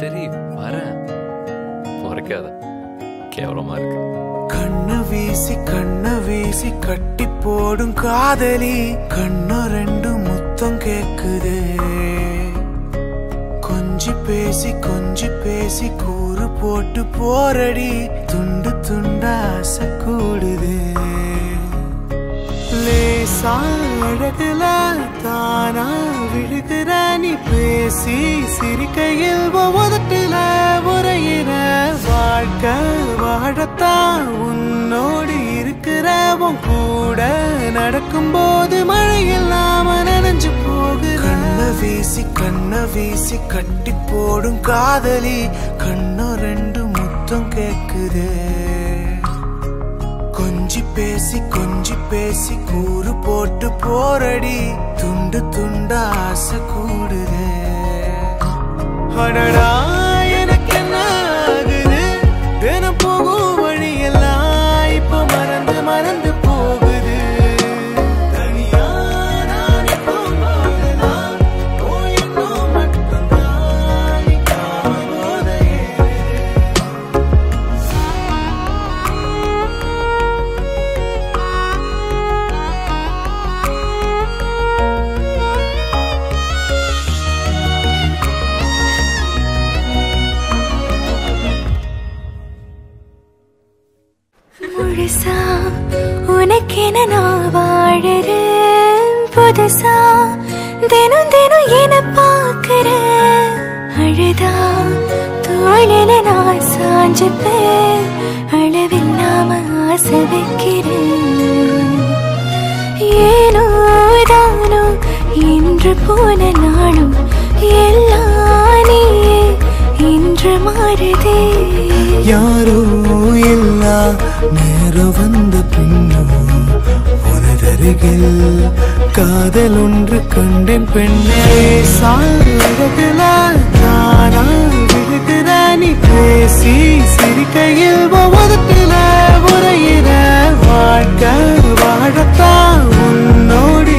சரி வரேன், மறைக்காத, கேவலமா இருக்கு. கண்ண வீசி கட்டி போடும் காதலி, கண்ணு ரெண்டு முத்தம் கேக்குதே. கொஞ்சி பேசி கூறு போட்டு போரடி, துண்டு துண்டா ஆசை கூடுதே. லேசா அழகுல தானா விழுகிற நீ, பேசி சிரிக்கையில் உதட்டுல உரையிற. வாழ்க்கை வாழத்தான் உன்னோடு இருக்கிற, உன் கூட நடக்கும் போது மழையில் நாம நனைஞ்சு போகுற. கண்ண வீசி கட்டி போடும் காதலி, கண்ணு ரெண்டு முத்தம் கேக்குதே. கொஞ்சி பேசி கூறு போட்டு போரடி, துண்டு துண்டா ஆசை கூடுதே. அடடா எனக்கு என்ன ஆகுது, தினம் போகும் வழியெல்லாம் இப்ப மறந்து போகுது. தனியா நான் போகுதெல்லாம் போயிடும் மட்டும்தான் போதையே. முழுசா உனக்கென நான் வாழறேன், புதுசா தினம் தினம் என பார்க்கிறேன். அழுதா தோளில நான் சாஞ்சுப்பேன், அளவில்லாம ஆசை வைக்கிறேன். ஏனோ தானோ இன்று போன நாளும் எல்லாம் நீயே இன்று மாறுதே. யாரோ இல்லா நேரம் வந்த பின்னும் உனதருகில் காதல் ஒன்று கண்டேன் பெண்ணே. சாழகுல தானா விழுகிற நீ, பேசி சிரிக்கையில் உதட்டுல உரையிற. வாழ்க்கை வாழத்தான் உன்னோடு